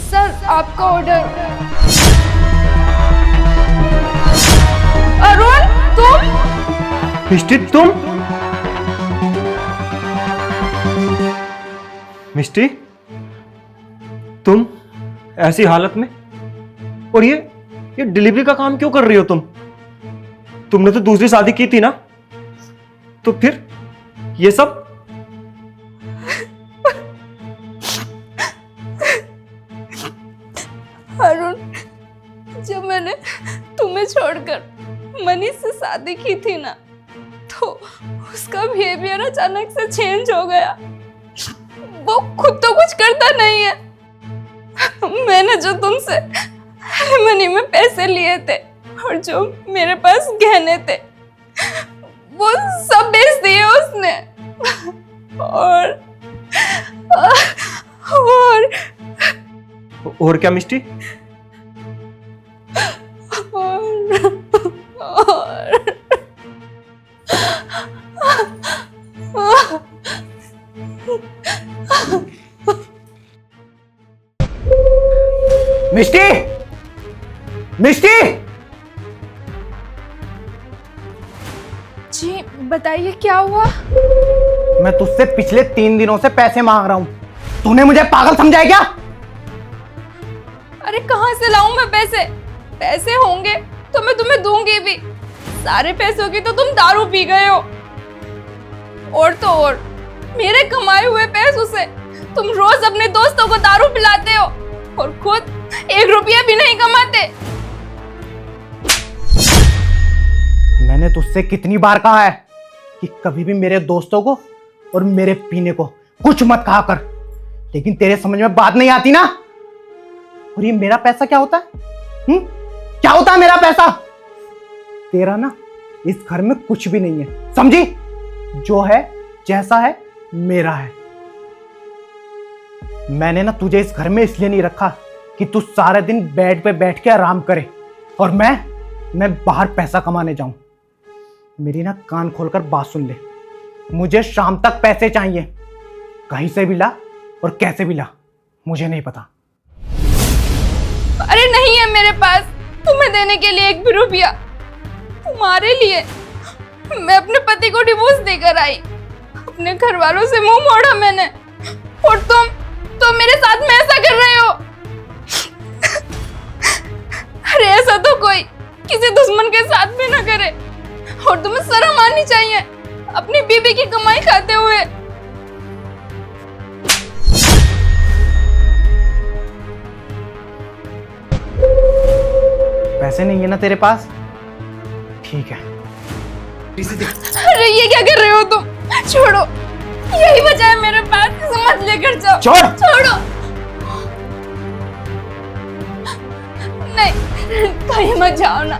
Sir आपका order. Arun तुम? मिष्टी तुम? मिष्टी तुम ऐसी हालत में? और ये डिलीवरी का काम क्यों कर रही हो तुम? तुमने तो दूसरी शादी की थी ना, तो फिर ये सब? अरुण, जब मैंने तुम्हें छोड़कर मनीष से शादी की थी ना, तो उसका बिहेवियर अचानक से चेंज हो गया। वो खुद तो कुछ करता नहीं है। मैंने जो तुमसे मनी में पैसे लिए थे और जो मेरे पास गहने थे, वो सब बेच दिए उसने। और और क्या मिष्टी? मिष्टी, मिष्टी, जी बताइए क्या हुआ? मैं तुझसे पिछले 3 दिनों से पैसे मांग रहा हूं। तूने मुझे पागल समझा है क्या? अरे कहाँ से लाऊं मैं पैसे? पैसे होंगे तो मैं तुम्हें दूंगी भी। सारे पैसों की तो तुम दारू पी गए हो। और तो और मेरे कमाए हुए पैसों से तुम रोज अपने दोस्तों को दारू पिलाते हो और खुद 1 रुपया भी नहीं कमाते। मैंने तुझसे कितनी बार कहा है कि कभी भी मेरे दोस्तों को और मेरे पीने को कुछ मत कहा कर, लेकिन तेरे समझ में बात नहीं आती ना। और ये मेरा पैसा क्या होता है? क्या होता है मेरा पैसा? तेरा ना इस घर में कुछ भी नहीं है, समझी? जो है जैसा है मेरा है। मैंने ना तुझे इस घर में इसलिए नहीं रखा कि तू सारे दिन बेड पे बैठ के आराम करे और मैं बाहर पैसा कमाने जाऊं। मेरी ना कान खोलकर बात सुन ले, मुझे शाम तक पैसे चाहिए। कहीं से भी ला और कैसे भी ला, मुझे नहीं पता। अरे नहीं है मेरे पास तुम्हें देने के लिए 1 भी रुपया। तुम्हारे लिए मैं अपने पति को डिवोर्स देकर आई, अपने घर वालों से मुंह मोड़ा मैंने, और तुम मेरे साथ में ऐसा कर रहे हो। अरे ऐसा तो कोई किसी दुश्मन के साथ भी ना करे। और तुम्हें शर्म आनी चाहिए अपनी बीवी की कमाई खाते हुए। पैसे नहीं है ना तेरे पास? ठीक है। अरे ये क्या कर रहे हो तुम? छोड़ो, यही बचा है मेरे पास, इसे मत लेकर जाओ। छोड़ो। नहीं, कहीं मत जाओ ना,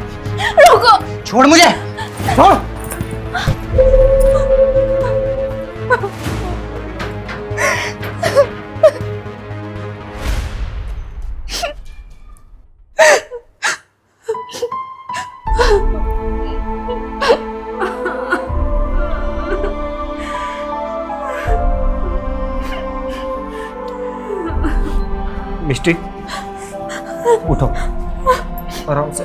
रुको। छोड़ मुझे, छोड़। मिष्टी उठो, आराम से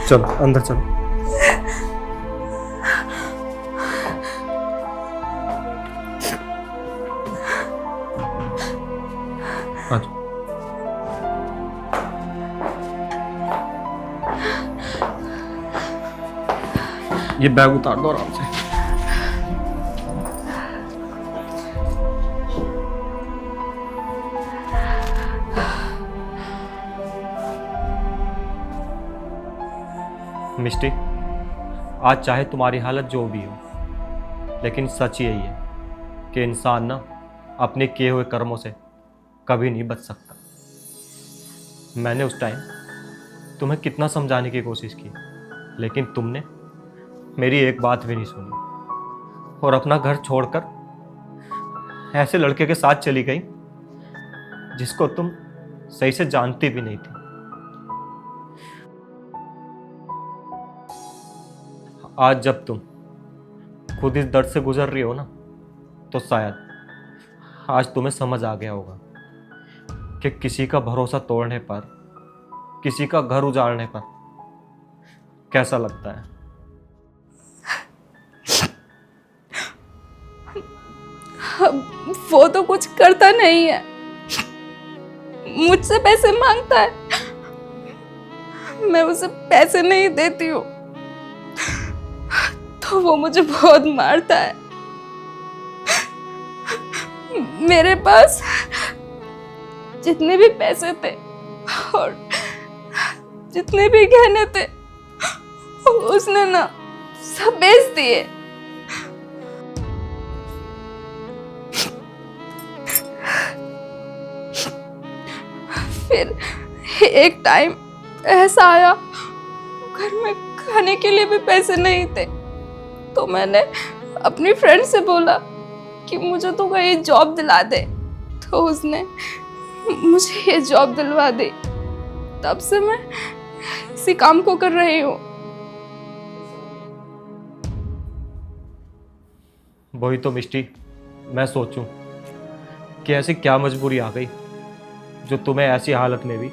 चलो, अंदर चलो। आज ये बैग उतार दो आराम से। मिष्टी, आज चाहे तुम्हारी हालत जो भी हो, लेकिन सच यही है कि इंसान ना अपने किए हुए कर्मों से कभी नहीं बच सकता। मैंने उस टाइम तुम्हें कितना समझाने की कोशिश की, लेकिन तुमने मेरी एक बात भी नहीं सुनी और अपना घर छोड़कर ऐसे लड़के के साथ चली गई जिसको तुम सही से जानती भी नहीं थी। आज जब तुम खुद इस दर्द से गुजर रही हो ना, तो शायद आज तुम्हें समझ आ गया होगा कि किसी का भरोसा तोड़ने पर, किसी का घर उजाड़ने पर कैसा लगता है। अब वो तो कुछ करता नहीं है, मुझसे पैसे मांगता है, मैं उसे पैसे नहीं देती हूँ तो वो मुझे बहुत मारता है। मेरे पास जितने भी पैसे थे और जितने भी गहने थे उसने ना सब बेच दिए। फिर एक टाइम ऐसा आया घर में खाने के लिए भी पैसे नहीं थे, तो मैंने अपनी फ्रेंड से बोला कि मुझे तो कहीं जॉब दिला दे, तो उसने मुझे ये जॉब दिलवा दी। तब से मैं इसी काम को कर रही हूँ। वही तो मिष्टी, मैं सोचूं कि ऐसी क्या मजबूरी आ गई जो तुम्हें ऐसी हालत में भी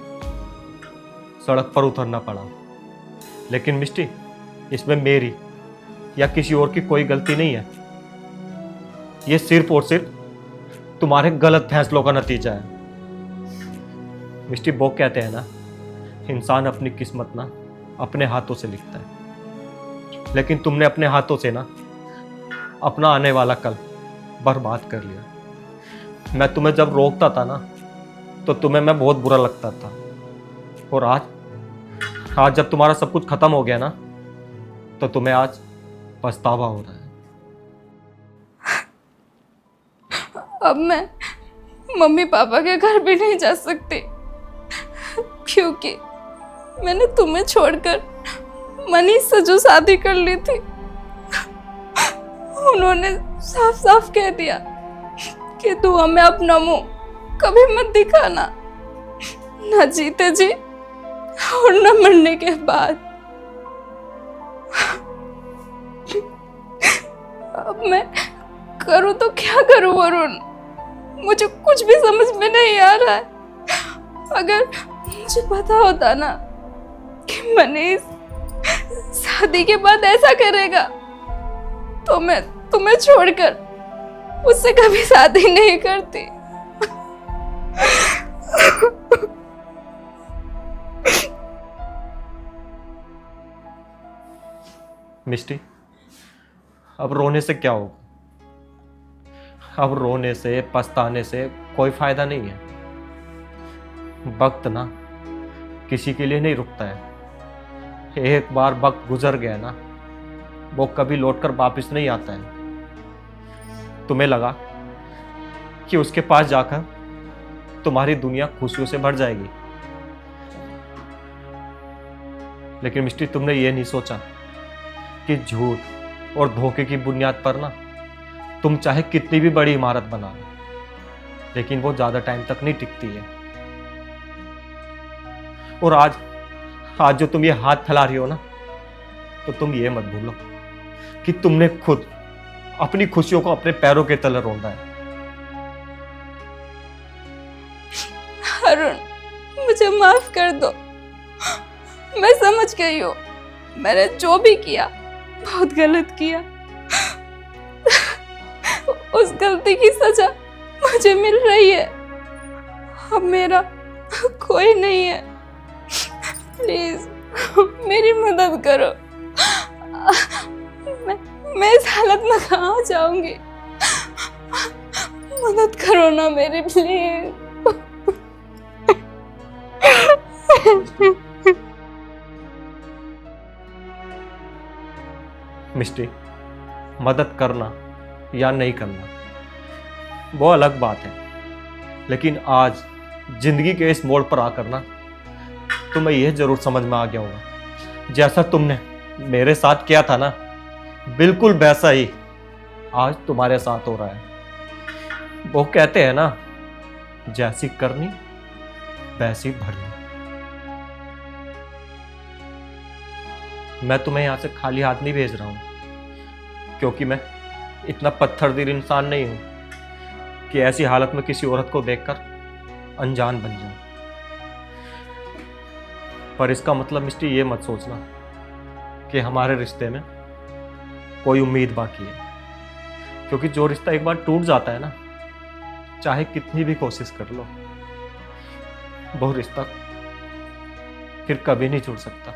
सड़क पर उतरना पड़ा। लेकिन मिष्टी, इसमें मेरी या किसी और की कोई गलती नहीं है। ये सिर्फ और सिर्फ तुम्हारे गलत फैसलों का नतीजा है। मिष्टी, वो कहते हैं ना, इंसान अपनी किस्मत ना अपने हाथों से लिखता है, लेकिन तुमने अपने हाथों से ना अपना आने वाला कल बर्बाद कर लिया। मैं तुम्हें जब रोकता था ना तो तुम्हें मैं बहुत बुरा लगता था, और आज जब तुम्हारा सब कुछ खत्म हो गया ना तो तुम्हें आज पछतावा हो रहा है। अब मैं मम्मी पापा के घर भी नहीं जा सकती क्योंकि मैंने तुम्हें छोड़कर मनीष से जो शादी कर ली थी उन्होंने साफ साफ कह दिया कि तू हमें अपना मुंह कभी मत दिखाना, ना जीते जी और न मरने के बाद। अब मैं करूं तो क्या करूं वरुण, मुझे कुछ भी समझ में नहीं आ रहा है। अगर मुझे पता होता ना कि मनीष शादी के बाद ऐसा करेगा तो मैं तुम्हें छोड़कर उससे कभी शादी नहीं करती। मिष्टी, अब रोने से क्या होगा? अब रोने से, पछताने से कोई फायदा नहीं है। वक्त ना किसी के लिए नहीं रुकता है। एक बार वक्त गुजर गया ना, वो कभी लौटकर वापस नहीं आता है। तुम्हें लगा कि उसके पास जाकर तुम्हारी दुनिया खुशियों से भर जाएगी, लेकिन मिष्टी, तुमने ये नहीं सोचा कि झूठ और धोखे की बुनियाद पर ना तुम चाहे कितनी भी बड़ी इमारत बना लो, लेकिन वो ज्यादा टाइम तक नहीं टिकती है। और आज जो तुम ये हाथ फैला रही हो ना, तो तुम ये मत भूलो कि तुमने खुद अपनी खुशियों को अपने पैरों के तले रौंदा है। अरुण, मुझे माफ कर दो, मैं समझ गई हूँ मैंने जो भी किया बहुत गलत किया। उस गलती की सजा मुझे मिल रही है, अब मेरा कोई नहीं है। प्लीज मेरी मदद करो, मैं इस हालत में कहाँ जाऊंगी, मदद करो ना मेरी, प्लीज। मिष्टी, मदद करना या नहीं करना वो अलग बात है, लेकिन आज जिंदगी के इस मोड़ पर आकर ना तुम्हें यह जरूर समझ में आ गया होगा, जैसा तुमने मेरे साथ किया था ना, बिल्कुल वैसा ही आज तुम्हारे साथ हो रहा है। वो कहते हैं ना, जैसी करनी वैसी भरनी। मैं तुम्हें यहां से खाली हाथ नहीं भेज रहा हूं, क्योंकि मैं इतना पत्थर दिल इंसान नहीं हूं कि ऐसी हालत में किसी औरत को देखकर अनजान बन जाऊं। पर इसका मतलब मिस्टी ये मत सोचना कि हमारे रिश्ते में कोई उम्मीद बाकी है, क्योंकि जो रिश्ता एक बार टूट जाता है ना, चाहे कितनी भी कोशिश कर लो, वो रिश्ता फिर कभी नहीं जुड़ सकता।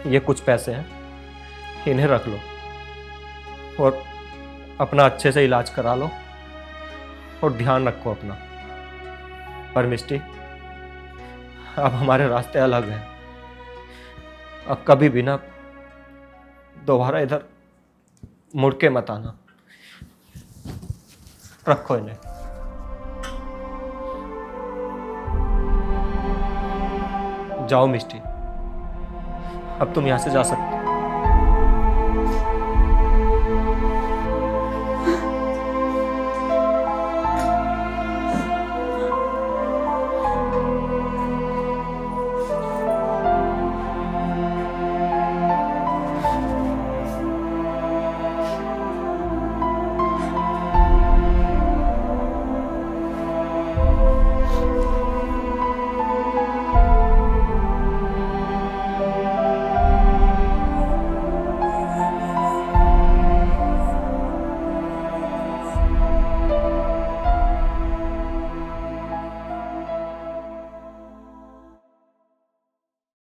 ये कुछ पैसे हैं, इन्हें रख लो और अपना अच्छे से इलाज करा लो और ध्यान रखो अपना। पर मिस्टी, अब हमारे रास्ते अलग हैं। अब कभी भी ना दोबारा इधर मुड़ के मत आना। रखो इन्हें। जाओ मिस्टी, अब तुम यहां से जा सकते हो।